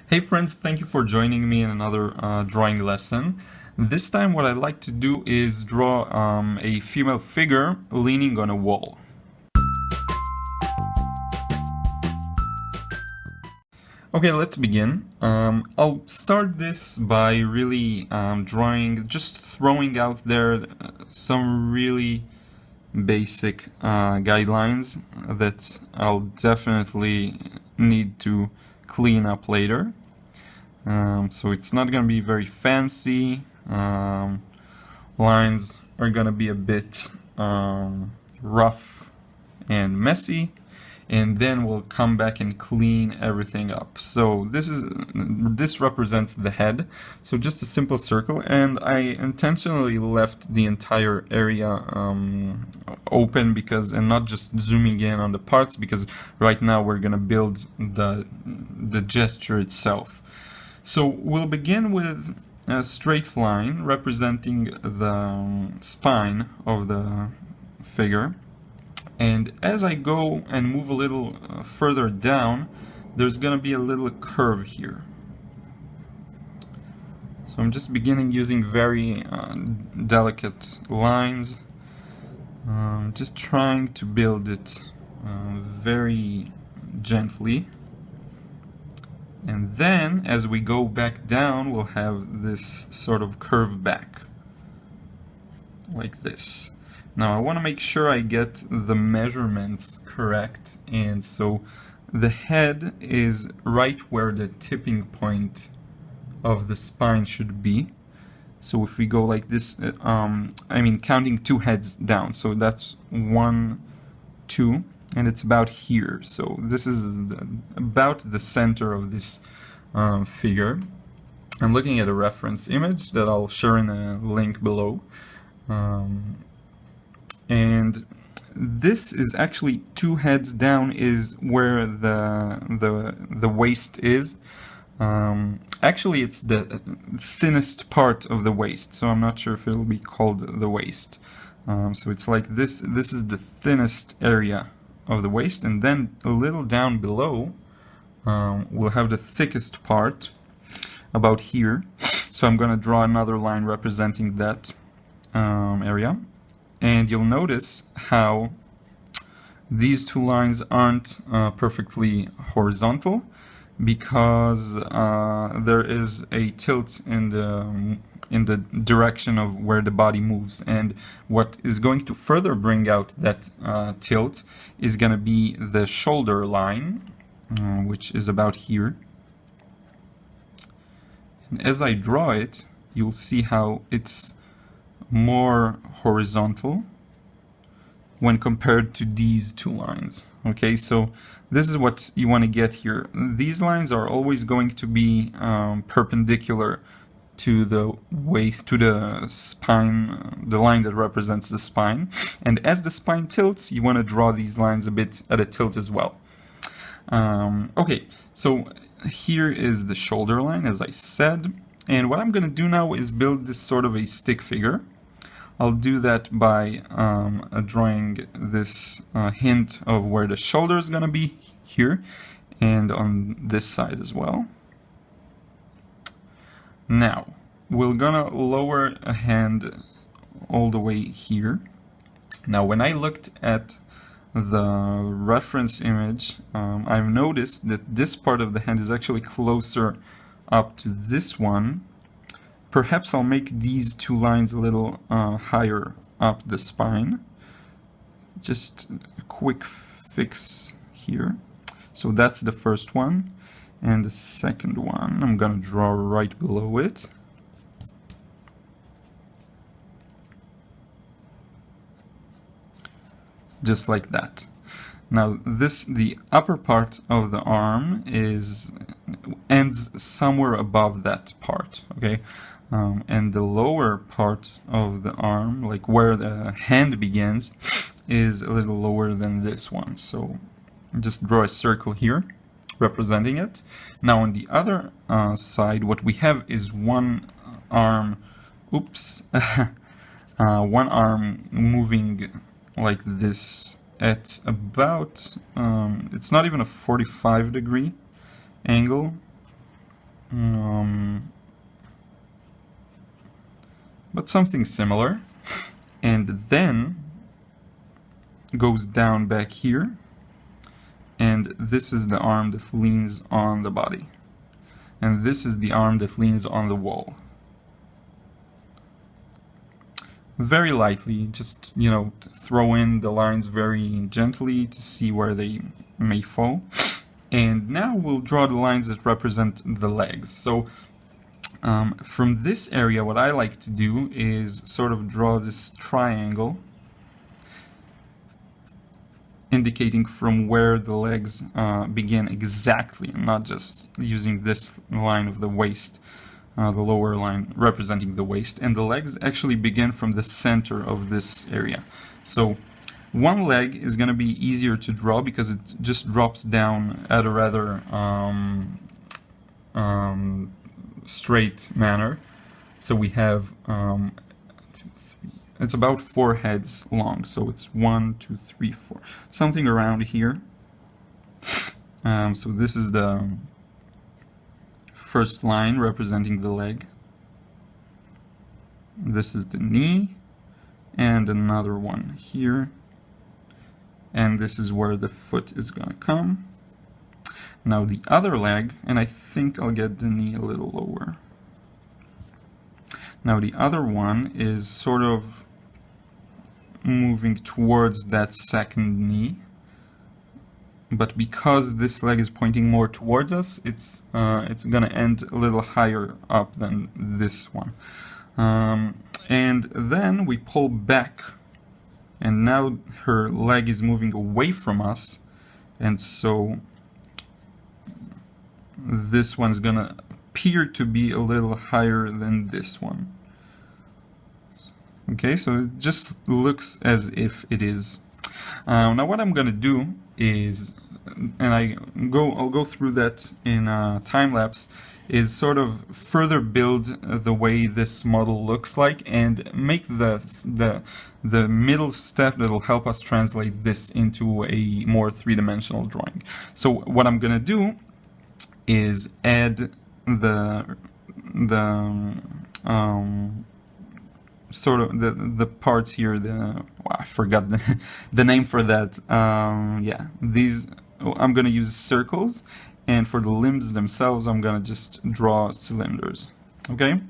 Hey friends, thank you for joining me in another drawing lesson. This time what I'd like to do is draw a female figure leaning on a wall. Okay, let's begin. I'll start this by really just throwing out there some really basic guidelines that I'll definitely need to clean up later. So it's not going to be very fancy. Lines are going to be a bit rough and messy, and then we'll come back and clean everything up. So this represents the head, so just a simple circle, and I intentionally left the entire area open and not just zooming in on the parts, because right now we're going to build the gesture itself. So we'll begin with a straight line representing the spine of the figure. And as I go and move a little further down, there's going to be a little curve here. So I'm just beginning using very delicate lines, just trying to build it very gently. And then, as we go back down, we'll have this sort of curve back, like this. Now, I want to make sure I get the measurements correct, and so the head is right where the tipping point of the spine should be. So if we go like this, counting two heads down, so that's 1, 2, and it's about here. So this is about the center of this figure. I'm looking at a reference image that I'll share in a link below. And this is actually 2 heads down is where the waist is. Actually, it's the thinnest part of the waist, so I'm not sure if it'll be called the waist. So it's like this. This is the thinnest area of the waist, and then a little down below we'll have the thickest part about here. So I'm going to draw another line representing that area, and you'll notice how these 2 lines aren't perfectly horizontal, because there is a tilt in the direction of where the body moves, and what is going to further bring out that tilt is going to be the shoulder line, which is about here. And as I draw it, you'll see how it's more horizontal when compared to these 2 lines. Okay, so this is what you want to get here. These lines are always going to be perpendicular to the waist, to the spine, the line that represents the spine. And as the spine tilts, you want to draw these lines a bit at a tilt as well. Okay, so here is the shoulder line, as I said. And what I'm going to do now is build this sort of a stick figure. I'll do that by drawing this hint of where the shoulder is going to be here, and on this side as well. Now, we're going to lower a hand all the way here. Now, when I looked at the reference image, I've noticed that this part of the hand is actually closer up to this one. Perhaps I'll make these 2 lines a little higher up the spine. Just a quick fix here. So that's the first one. And the second one, I'm going to draw right below it. Just like that. Now the upper part of the arm ends somewhere above that part, okay? And the lower part of the arm, like where the hand begins, is a little lower than this one. So just draw a circle here representing it. Now on the other side, what we have is one arm, one arm moving like this at about, it's not even a 45-degree angle. but something similar, and then goes down back here, and this is the arm that leans on the body, and this is the arm that leans on the wall. Very lightly, just, you know, throw in the lines very gently to see where they may fall. And now we'll draw the lines that represent the legs. So from this area, what I like to do is sort of draw this triangle indicating from where the legs begin exactly, and not just using this line of the waist, the lower line representing the waist. And the legs actually begin from the center of this area. So one leg is going to be easier to draw because it just drops down at a rather straight manner. So we have it's about 4 heads long, so it's 1, 2, 3, 4, something around here. So this is the first line representing the leg. This is the knee, and another one here. And this is where the foot is gonna come. Now the other leg, and I think I'll get the knee a little lower. Now the other one is sort of moving towards that second knee, but because this leg is pointing more towards us, it's gonna end a little higher up than this one. And then we pull back, and now her leg is moving away from us, and so this one's gonna appear to be a little higher than this one. Okay, so it just looks as if it is. Now what I'm gonna do is, and I'll go through that in time lapse, is sort of further build the way this model looks like and make the middle step that'll help us translate this into a more three-dimensional drawing. So what I'm gonna do is add sort of the parts here. I forgot the name for that. Yeah, these I'm gonna use circles, and for the limbs themselves I'm gonna just draw cylinders. Okay,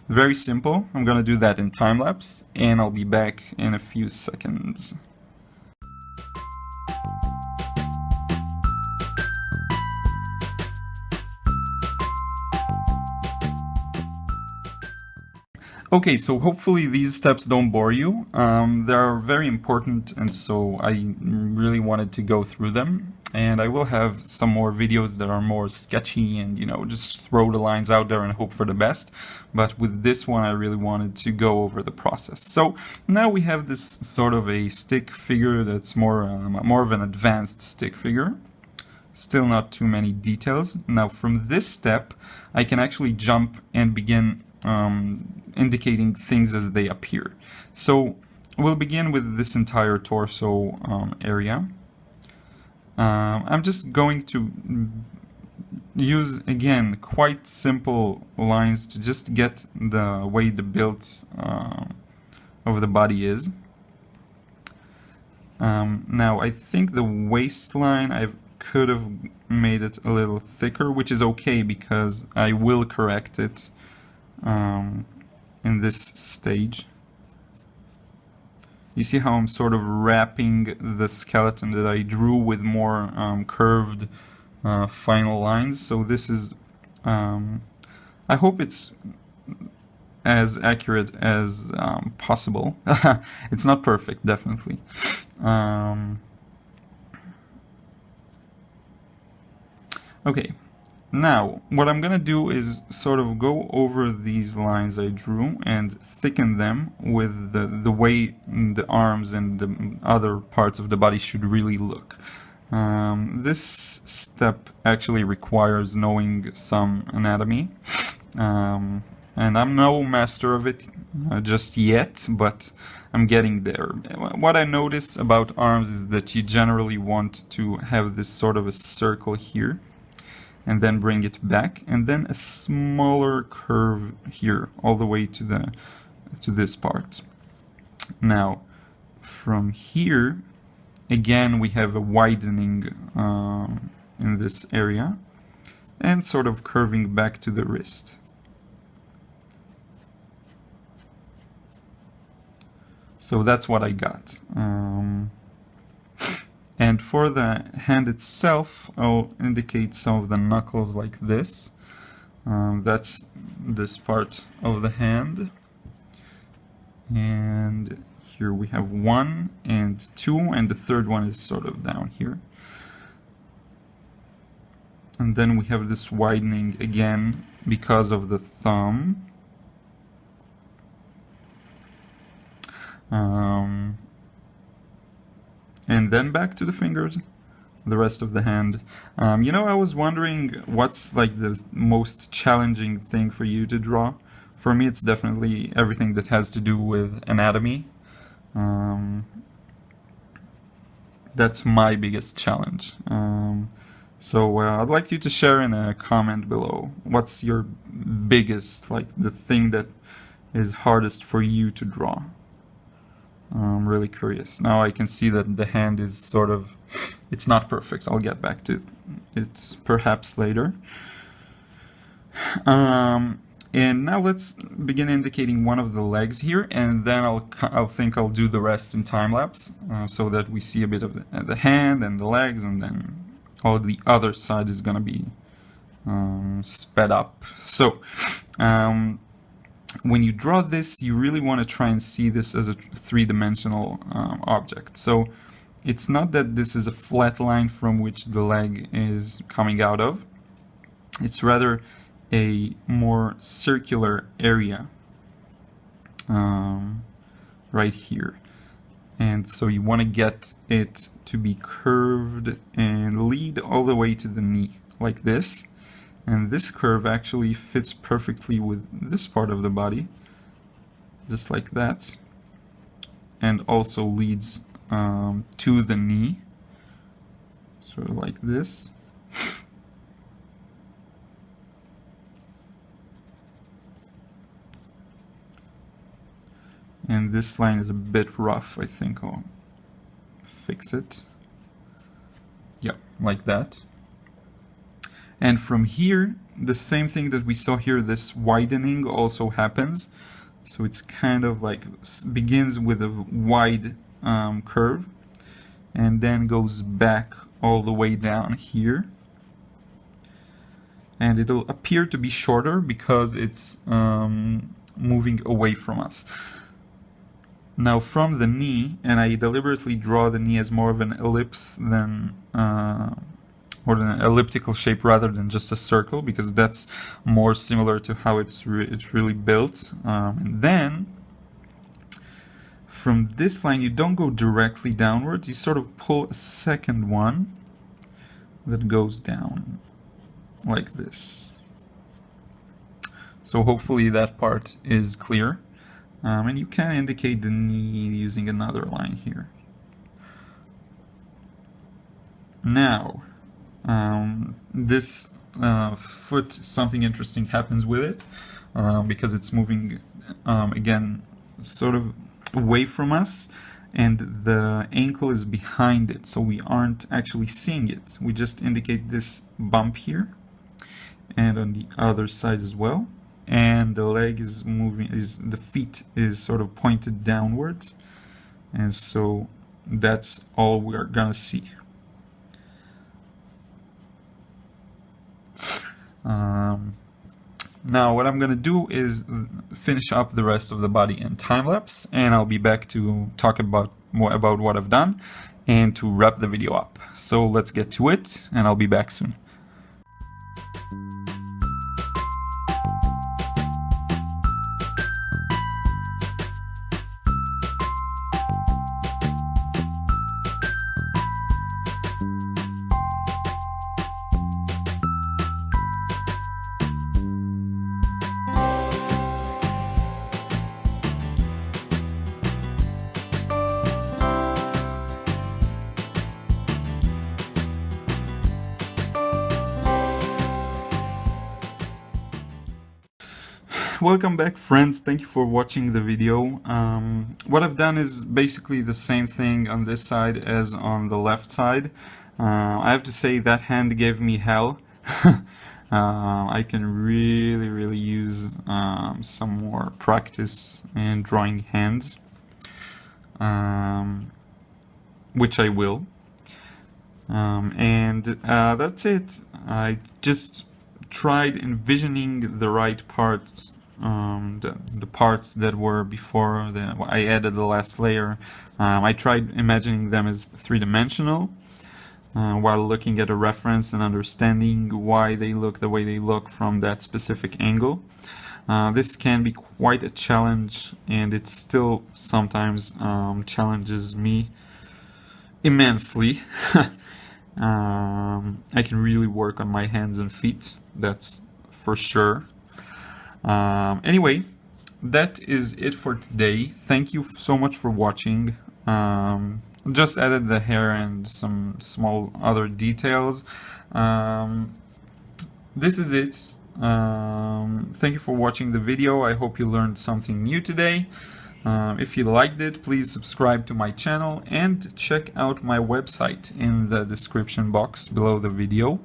very simple. I'm gonna do that in time lapse, and I'll be back in a few seconds. Okay, so hopefully these steps don't bore you. They are very important, and so I really wanted to go through them. And I will have some more videos that are more sketchy and, you know, just throw the lines out there and hope for the best. But with this one, I really wanted to go over the process. So now we have this sort of a stick figure that's more of an advanced stick figure. Still not too many details. Now from this step, I can actually jump and begin indicating things as they appear. So we'll begin with this entire torso area. I'm just going to use, again, quite simple lines to just get the way the build of the body is. Now I think the waistline, I could have made it a little thicker, which is okay because I will correct it in this stage. You see how I'm sort of wrapping the skeleton that I drew with more curved final lines. So this is, I hope it's as accurate as possible. It's not perfect, definitely. Okay. Now, what I'm gonna do is sort of go over these lines I drew and thicken them with the way the arms and the other parts of the body should really look. This step actually requires knowing some anatomy, and I'm no master of it just yet, but I'm getting there. What I notice about arms is that you generally want to have this sort of a circle here. and then bring it back, and then a smaller curve here all the way to this part. Now from here again we have a widening in this area and sort of curving back to the wrist. So that's what I got. And for the hand itself, I'll indicate some of the knuckles like this. That's this part of the hand. And here we have 1 and 2, and the third one is sort of down here. And then we have this widening again because of the thumb. And then back to the fingers, the rest of the hand. You know, I was wondering what's like the most challenging thing for you to draw. For me, it's definitely everything that has to do with anatomy. That's my biggest challenge. So I'd like you to share in a comment below. What's your biggest, like the thing that is hardest for you to draw? I'm really curious. Now I can see that the hand is sort of, it's not perfect. I'll get back to it perhaps later. And now let's begin indicating one of the legs here, and then I'll think I'll do the rest in time lapse, so that we see a bit of the hand and the legs, and then all the other side is gonna be sped up. So when you draw this, you really want to try and see this as a three-dimensional object. So it's not that this is a flat line from which the leg is coming out of. It's rather a more circular area right here. And so you want to get it to be curved and lead all the way to the knee, like this. And this curve actually fits perfectly with this part of the body, just like that, and also leads to the knee, sort of like this. And this line is a bit rough. I think I'll fix it. Yeah, like that. And from here, the same thing that we saw here, this widening also happens. So it's kind of like begins with a wide curve and then goes back all the way down here. And it'll appear to be shorter because it's moving away from us. Now from the knee, and I deliberately draw the knee as more of an ellipse than or an elliptical shape rather than just a circle, because that's more similar to how it's really built. And then from this line you don't go directly downwards, you sort of pull a second one that goes down like this. So hopefully that part is clear. And you can indicate the knee using another line here. Now, this foot, something interesting happens with it, because it's moving again sort of away from us, and the ankle is behind it, so we aren't actually seeing it. We just indicate this bump here, and on the other side as well. And the leg is moving, the feet is sort of pointed downwards, and so that's all we are gonna see. Now what I'm gonna do is finish up the rest of the body in time lapse, and I'll be back to talk about more about what I've done and to wrap the video up. So let's get to it, and I'll be back soon. welcome back, friends. Thank you for watching the video. What I've done is basically the same thing on this side as on the left side. I have to say that hand gave me hell. I can really use some more practice in drawing hands, which I will. And that's it. I just tried envisioning the right parts, the parts that were before I added the last layer. I tried imagining them as three-dimensional while looking at a reference and understanding why they look the way they look from that specific angle. This can be quite a challenge, and it still sometimes challenges me immensely. I can really work on my hands and feet, that's for sure. Anyway, that is it for today. Thank you so much for watching. Just added the hair and some small other details. This is it. Thank you for watching the video. I hope you learned something new today. If you liked it, please subscribe to my channel and check out my website in the description box below the video.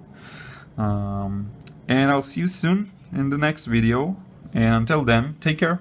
And I'll see you soon in the next video. And until then, take care.